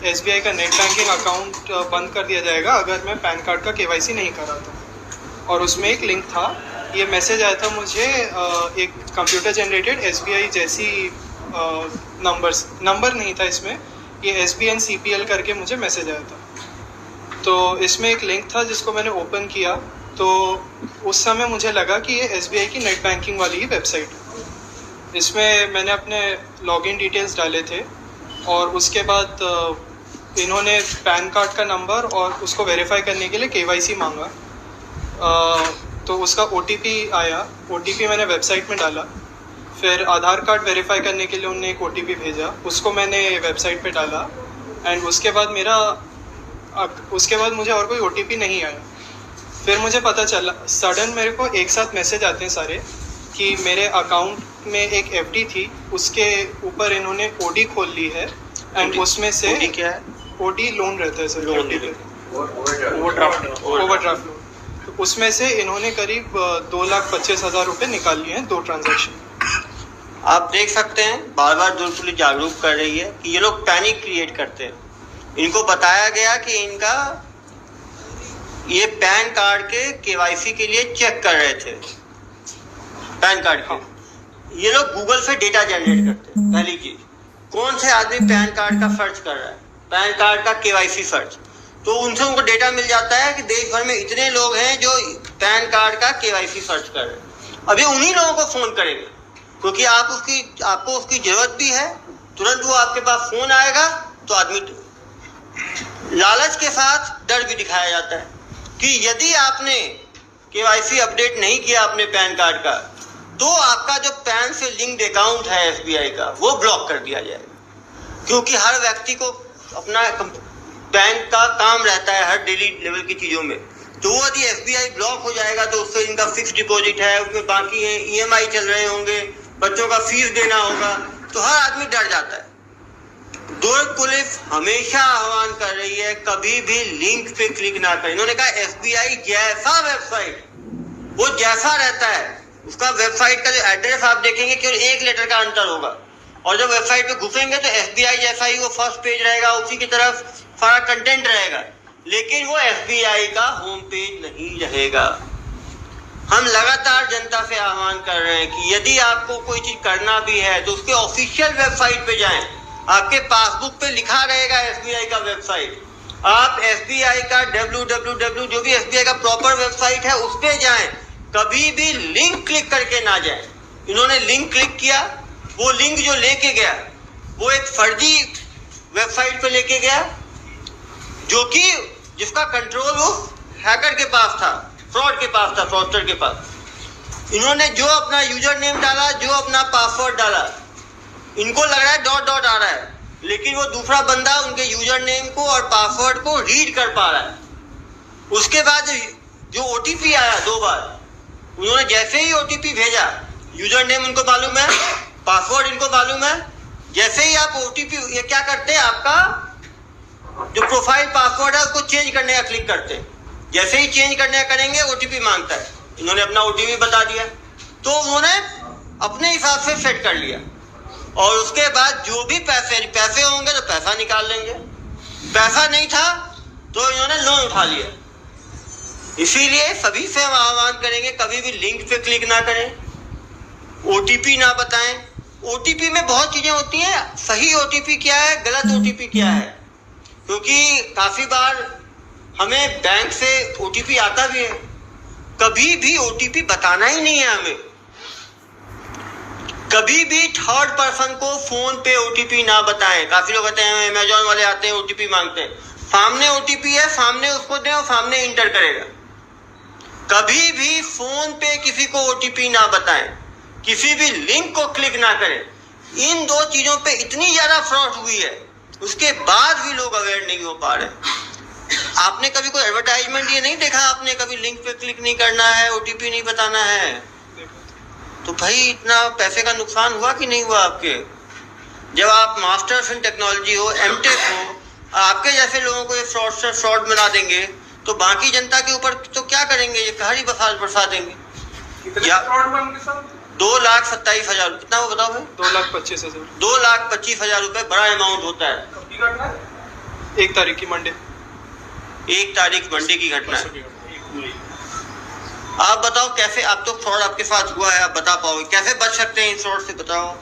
SBI का net banking account बंद कर दिया जाएगा अगर मैं पैन कार्ड का KYC नहीं कराता। और उसमें एक लिंक था, ये मैसेज आया था मुझे एक कंप्यूटर जनरेटेड SBI जैसी नंबर नहीं था इसमें, ये SBN CPL करके मुझे मैसेज आया था। तो इसमें एक लिंक था जिसको मैंने ओपन किया, तो उस समय मुझे लगा कि ये SBI की नेट बैंकिंग वाली ही वेबसाइट है। इसमें मैंने अपने लॉगिन डिटेल्स डाले थे और उसके बाद इन्होंने पैन कार्ड का नंबर और उसको वेरीफाई करने के लिए KYC मांगा। तो उसका OTP आया, OTP मैंने वेबसाइट में डाला। फिर आधार कार्ड वेरीफाई करने के लिए उन्होंने एक OTP भेजा, उसको मैंने वेबसाइट पे डाला। एंड उसके बाद मुझे और कोई OTP नहीं आया। फिर मुझे पता चला, सडन मेरे को एक साथ मैसेज आते हैं सारे कि मेरे अकाउंट में एक FD थी, उसके ऊपर इन्होंने OD खोल ली है। एंड उसमें से OD क्या है? OD लोन रहता है सर, ओवरड्राफ्ट लोन। तो उसमें से इन्होंने करीब 2,25,000 रुपये निकाल लिए हैं 2 ट्रांजैक्शन। आप देख सकते हैं बार बार दुर्ग पुलिस जागरूक कर रही है कि ये लोग पैनिक क्रिएट करते हैं। इनको बताया गया कि इनका ये पैन कार्ड के KYC के लिए चेक कर रहे थे, पैन कार्ड के। ये लोग गूगल से डेटा जनरेट करते हैं। पहली चीज, कौन से आदमी पैन कार्ड का सर्च कर रहा है, पैन कार्ड का KYC सर्च, तो उनसे उनको डेटा मिल जाता है कि देश भर में इतने लोग हैं जो पैन कार्ड का KYC सर्च कर रहे हैं। अभी उन्हीं लोगों को फोन करेंगे क्योंकि आपको उसकी जरूरत भी है। तुरंत वो आपके पास फोन आएगा तो आदमी, लालच के साथ डर भी दिखाया जाता है कि यदि आपने KYC अपडेट नहीं किया अपने पैन कार्ड का, तो आपका जो पैन से लिंक्ड अकाउंट है SBI का, वो ब्लॉक कर दिया जाएगा। क्योंकि हर व्यक्ति को अपना बैंक का काम रहता है हर डेली लेवल की चीज़ों में। तो वो यदि SBI ब्लॉक हो जाएगा तो उससे इनका फिक्स डिपॉजिट है, उसमें बाकी है, EMI चल रहे होंगे, बच्चों का फीस देना होगा, तो हर आदमी डर जाता है। दुर्ग पुलिस हमेशा आह्वान कर रही है कभी भी लिंक पे क्लिक ना करें। इन्होंने कहा SBI जैसा वेबसाइट वो जैसा रहता है, उसका वेबसाइट का जो एड्रेस आप देखेंगे केवल 1 लेटर का अंतर होगा, और जब वेबसाइट पे घुसेंगे तो SBI जैसा ही वो फर्स्ट पेज रहेगा, उसी की तरफ सारा कंटेंट रहेगा, लेकिन वो SBI का होम पेज नहीं रहेगा। हम लगातार जनता से आह्वान कर रहे हैं कि यदि आपको कोई चीज करना भी है तो उसके ऑफिशियल वेबसाइट पे जाएं। आपके पासबुक पे लिखा रहेगा SBI का वेबसाइट, आप SBI का www जो भी SBI का प्रॉपर वेबसाइट है उस पे जाएं, कभी भी लिंक क्लिक करके ना जाएं। इन्होंने लिंक क्लिक किया, वो लिंक जो लेके गया वो एक फर्जी वेबसाइट पे लेके गया, जो कि जिसका कंट्रोल वो हैकर के पास था, फ्रॉड के पास था, फ्रॉडस्टर के पास। इन्होंने जो अपना यूजर नेम डाला, जो अपना पासवर्ड डाला, इनको लग रहा है डॉट आ रहा है, लेकिन वो दूसरा बंदा उनके यूजर नेम को और पासवर्ड को रीड कर पा रहा है। उसके बाद जो OTP आया 2 बार, उन्होंने जैसे ही OTP भेजा, यूजर नेम उनको मालूम है, पासवर्ड इनको मालूम है, जैसे ही आप OTP, ये क्या करते हैं, आपका जो प्रोफाइल पासवर्ड है उसको चेंज करने का क्लिक करते हैं। जैसे ही चेंज करने का करेंगे OTP मांगता है। इन्होंने अपना OTP बता दिया, तो उन्होंने अपने हिसाब से सेट कर लिया, और उसके बाद जो भी पैसे होंगे तो पैसा निकाल लेंगे, पैसा नहीं था तो इन्होंने लोन उठा लिया। इसीलिए सभी से हम आह्वान करेंगे कभी भी लिंक पे क्लिक ना करें, OTP ना बताएं। OTP में बहुत चीजें होती हैं, सही OTP क्या है, गलत OTP क्या है, क्योंकि काफी बार हमें बैंक से OTP आता भी है। कभी भी OTP बताना ही नहीं है हमें। कभी भी थर्ड पर्सन को फोन पे OTP ना बताएं। काफी लोग कहते हैं अमेजॉन वाले आते हैं OTP मांगते हैं, सामने OTP है, सामने उसको दें और सामने इंटर करेगा। कभी भी फोन पे किसी को OTP ना बताएं, किसी भी लिंक को क्लिक ना करें। इन 2 चीजों पे इतनी ज्यादा फ्रॉड हुई है, उसके बाद भी लोग अवेयर नहीं हो पा रहे। आपने कभी कोई एडवर्टाइजमेंट ये नहीं देखा, आपने कभी लिंक पे क्लिक नहीं करना है, OTP नहीं बताना है, तो भाई इतना पैसे का नुकसान हुआ कि नहीं हुआ आपके? जब आप मास्टर्स इन टेक्नोलॉजी हो, MTech हो, आपके जैसे लोगों को ये फ्रॉड बना देंगे तो बाकी जनता के ऊपर तो क्या करेंगे, ये कहरी बरसा देंगे। 2,27,000 कितना वो बताओ भाई? 2,25,000 2,25,000 रुपए बड़ा अमाउंट होता है। 1 तारीख की मंडे। 1 तारीख मंडे की घटना है। आप बताओ कैसे, आप तो फ्रॉड आपके साथ हुआ है, आप बता पाओगे कैसे बच सकते हैं इन फ्रॉड से, बताओ।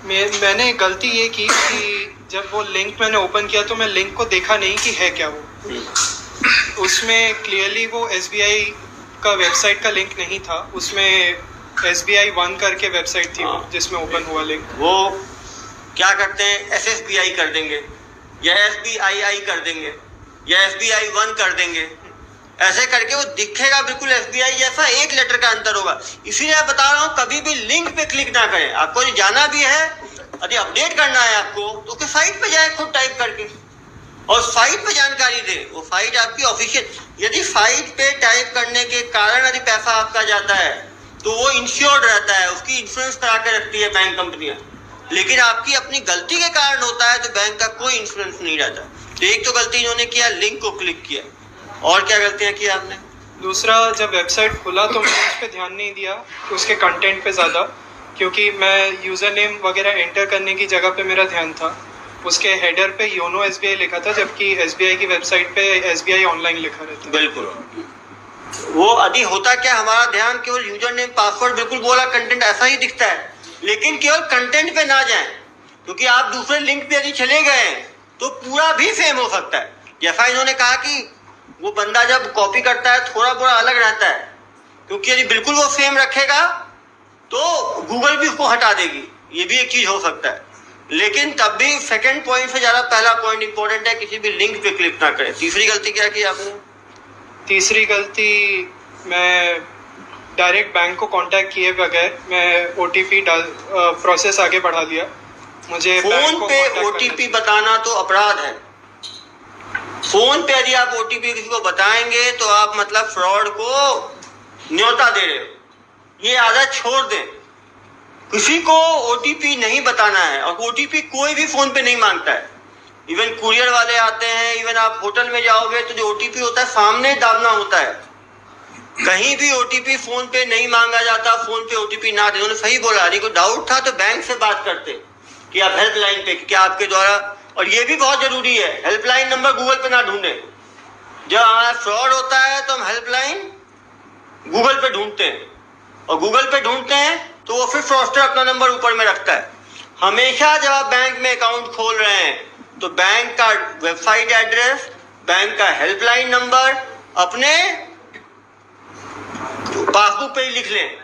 मैंने गलती ये की कि जब वो लिंक मैंने ओपन किया तो मैं लिंक को देखा नहीं कि है क्या वो। उसमें क्लियरली वो SBI का वेबसाइट का लिंक नहीं था, उसमें SBI 1 करके वेबसाइट थी जिसमें ओपन हुआ लिंक। वो क्या करते हैं, SSBI कर देंगे या SBII कर देंगे या SBI 1 कर देंगे, ऐसे करके वो दिखेगा बिल्कुल SBI जैसा, एक लेटर का अंतर होगा। इसीलिए मैं बता रहा हूँ कभी भी लिंक पे क्लिक ना करें। आपको जाना भी है, यदि अपडेट करना है आपको तो उसके साइट पे जाए खुद टाइप करके और साइट पे जानकारी दे। वो साइट आपकी ऑफिशियल, यदि साइट पे टाइप करने के कारण यदि पैसा आपका जाता है तो वो इंश्योर्ड रहता है, उसकी इंश्योरेंस करा के रखती है बैंक कंपनियां। लेकिन आपकी अपनी गलती के कारण होता है तो बैंक का कोई इंश्योरेंस नहीं रहता। तो एक तो गलती इन्होंने किया, लिंक को क्लिक किया, और क्या गलतियां की आपने? दूसरा, जब वेबसाइट खुला तो मैंने उस पर ध्यान नहीं दिया, उसके कंटेंट पे ज़्यादा, क्योंकि मैं यूज़र नेम वगैरह एंटर करने की जगह पे मेरा ध्यान था। उसके हेडर पे योनो SBI लिखा था, जबकि SBI की वेबसाइट पे SBI ऑनलाइन लिखा रहता है। बिल्कुल, वो यदि होता क्या, हमारा ध्यान केवल यूजर नेम पासवर्ड बिल्कुल बोला, कंटेंट ऐसा ही दिखता है, लेकिन केवल कंटेंट पे ना जाएं, क्योंकि आप दूसरे लिंक पे यदि चले गए तो पूरा भी सेम हो सकता है। जैसा इन्होंने कहा कि वो बंदा जब कॉपी करता है थोड़ा थोड़ा अलग रहता है, क्योंकि यदि बिल्कुल वो सेम रखेगा तो गूगल भी उसको हटा देगी, ये भी एक चीज हो सकता है। लेकिन तब भी सेकंड पॉइंट से ज्यादा पहला पॉइंट इंपॉर्टेंट है, किसी भी लिंक पे क्लिक ना करें। तीसरी गलती क्या की आपने? तीसरी गलती, मैं डायरेक्ट बैंक को कांटेक्ट किए बगैर मैं OTP डाल प्रोसेस आगे बढ़ा लिया। मुझे फोन पे OTP बताना तो अपराध है। फोन पे यदि आप OTP किसी को बताएंगे तो आप मतलब फ्रॉड को न्योता दे रहे हो। ये आदत छोड़ दें, किसी को OTP नहीं बताना है। और OTP कोई भी फोन पे नहीं मांगता है, इवन कुरियर वाले आते हैं, इवन आप होटल में जाओगे तो जो OTP होता है सामने दाबना होता है। कहीं भी OTP फोन पे नहीं मांगा जाता, फोन पे OTP ना दे। उन्होंने सही बोला, यदि कोई डाउट था तो बैंक से बात करते कि आप हेल्पलाइन पे, क्या आपके द्वारा, और ये भी बहुत जरूरी है, हेल्पलाइन नंबर गूगल पे ना ढूंढे। जब हमारा फ्रॉड होता है तो हम हेल्पलाइन गूगल पे ढूंढते हैं, और गूगल पे ढूंढते हैं तो वो फिर फ्रॉडस्टर अपना नंबर ऊपर में रखता है। हमेशा जब आप बैंक में अकाउंट खोल रहे हैं तो बैंक का वेबसाइट एड्रेस, बैंक का हेल्पलाइन नंबर अपने पासबुक पे ही लिख लें।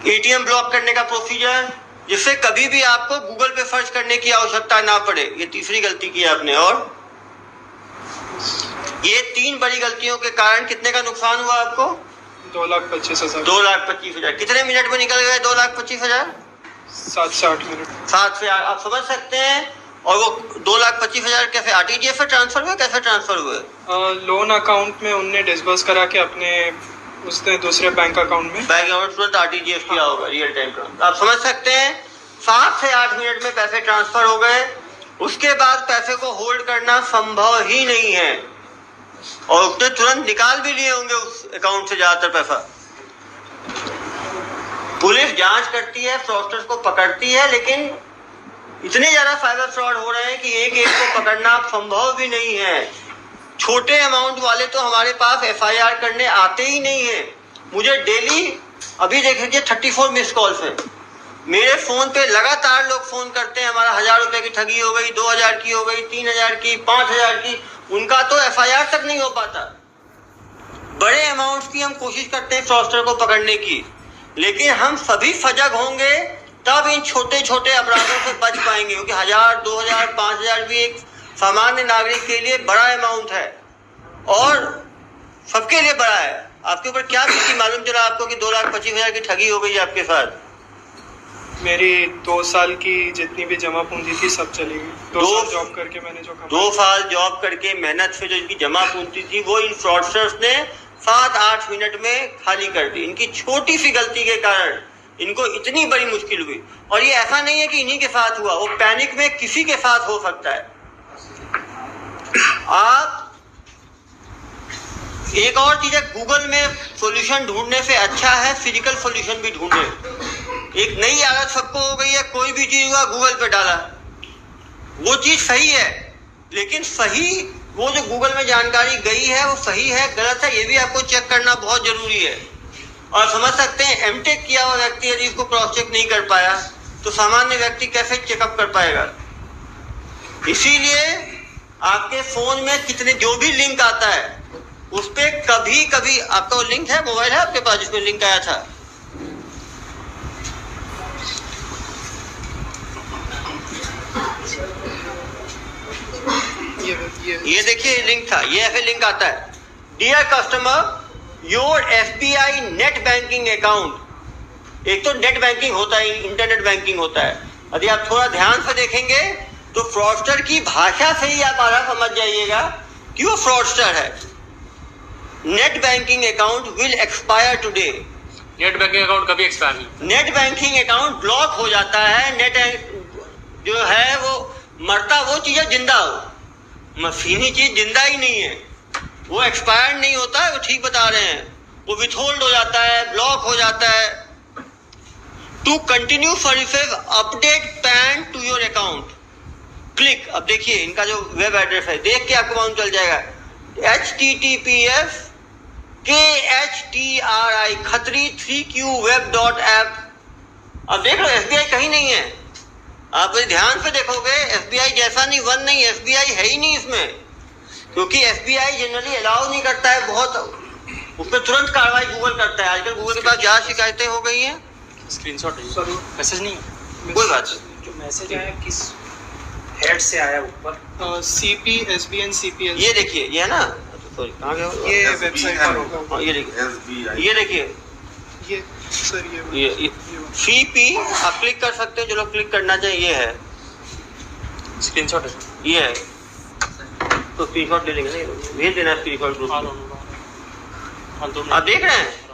ATM ब्लॉक करने का प्रोसीजर, जिससे कभी भी आपको गूगल पे सर्च करने की आवश्यकता ना पड़े। ये तीसरी गलती की आपने। और ये 3 बड़ी गलतियों के कारण कितने का नुकसान हुआ आपको? 2,25,000। 2,25,000। कितने मिनट में निकल गए 2,25,000? 7 से 8 मिनट। 7 से 8, आप समझ सकते हैं। और वो 2,25,000 कैसे RTGS से ट्रांसफर हुए, कैसे ट्रांसफर हुए? लोन अकाउंट में उनने डिसबर्स करा के अपने उसने दूसरे बैंक अकाउंट में, बैंक अकाउंट तुरंत RTGS किया होगा, रियल टाइम ट्रांसफर। आप समझ सकते हैं 7 से 8 मिनट में पैसे ट्रांसफर हो गए। उसके बाद पैसे को होल्ड करना संभव ही नहीं है, और उसने तुरंत निकाल भी लिए होंगे उस अकाउंट से ज्यादातर पैसा। पुलिस जांच करती है, फ्रॉडस्टर्स को पकड़ती है, लेकिन इतने ज्यादा साइबर फ्रॉड हो रहे हैं कि एक को पकड़ना संभव भी नहीं है। छोटे अमाउंट वाले तो हमारे पास FIR करने आते ही नहीं है। मुझे डेली, अभी देख लीजिए 34 मिस कॉल्स हैं मेरे फोन पे। लगातार लोग फोन करते हैं, हमारा 1,000 रुपए की ठगी हो गई, 2,000 की हो गई, 3,000 की, 5,000 की। उनका तो FIR तक नहीं हो पाता। बड़े अमाउंट की हम कोशिश करते हैं फ्रॉडस्टर को पकड़ने की, लेकिन हम सभी सजग होंगे तब इन छोटे छोटे अपराधों से बच पाएंगे। क्योंकि 1,000, 2,000, 5,000 भी एक सामान्य नागरिक के लिए बड़ा अमाउंट है, और सबके लिए बड़ा है। आपके ऊपर क्या बीती, मालूम चला आपको कि 2,25,000 की ठगी हो गई आपके साथ? मेरी 2 साल की जितनी भी जमा पूंजी थी सब चली गई। 2 साल जॉब करके मैंने जो कमाया, 2 साल जॉब करके मेहनत से जो इनकी जमा पूंजी थी वो इन फ्रॉडस्टर्स ने 7-8 मिनट में खाली कर दी। इनकी छोटी सी गलती के कारण इनको इतनी बड़ी मुश्किल हुई। और ये ऐसा नहीं है कि इन्हीं के साथ हुआ, वो पैनिक में किसी के साथ हो सकता है। आप एक और चीज है, गूगल में सॉल्यूशन ढूंढने से अच्छा है फिजिकल सॉल्यूशन भी ढूंढे। एक नई आदत सबको हो गई है, कोई भी चीज हुआ गूगल पे डाला, वो चीज सही है, लेकिन सही वो जो गूगल में जानकारी गई है वो सही है गलत है ये भी आपको चेक करना बहुत जरूरी है। और समझ सकते हैं एमटेक किया हुआ व्यक्ति यदि इसको क्रॉस चेक नहीं कर पाया तो सामान्य व्यक्ति कैसे चेकअप कर पाएगा। इसीलिए आपके फोन में कितने जो भी लिंक आता है उस पे कभी कभी आपका लिंक है, मोबाइल है आपके पास जिसमें लिंक आया था? ये देखिए लिंक था, ये ऐसे लिंक आता है, dear customer your SBI net banking account. एक तो नेट बैंकिंग होता है, इंटरनेट बैंकिंग होता है। यदि आप थोड़ा ध्यान से देखेंगे तो फ्रॉडस्टर की भाषा से ही आप आधा समझ जाइएगा कि वो फ्रॉडस्टर है। Net banking account will expire today. Net banking account कभी एक्सपायर नहीं। नेट बैंकिंग अकाउंट ब्लॉक हो जाता है। नेट जो है वो मरता वो चीज है जिंदा हो, मशीनी चीज जिंदा ही नहीं है, वो एक्सपायर नहीं होता है। वो ठीक बता रहे हैं, वो विथहोल्ड हो जाता है, ब्लॉक हो जाता है। To continue services update PAN to your account click. अब देखिए इनका जो वेब एड्रेस है देख के आपको मालूम चल जाएगा, https KHTRI खतरी 3qweb.app। अब देख लो एसबीआई कहीं नहीं है, आप ध्यान से देखोगे एसबीआई जैसा नहीं वन नहीं, एसबीआई है ही नहीं इसमें, क्योंकि एसबीआई जनरली अलाउ नहीं करता है, बहुत उसमें तुरंत कार्रवाई गूगल करता है। आजकल गूगल के पास ज्यादा शिकायतें हो गई हैं। स्क्रीनशॉट है, मैसेज नहीं है, कोई बात जो मैसेज आया किस हेड से आया ऊपर? CP SBN CPL. ये देखिए, ये है ना, सॉरी कहाँ गया वो? ये वेबसाइट पर होगा। हाँ, ये देखिए, ये देखिए, ये सर ये सीपी आप क्लिक कर सकते हैं, जो लोग क्लिक करना चाहिए, ये है, स्क्रीनशॉट है, ये है, तो स्क्रीनशॉट ले लेंगे, भेज देना स्क्रीनशॉट ग्रुप। हाँ, आप देख रहे हैं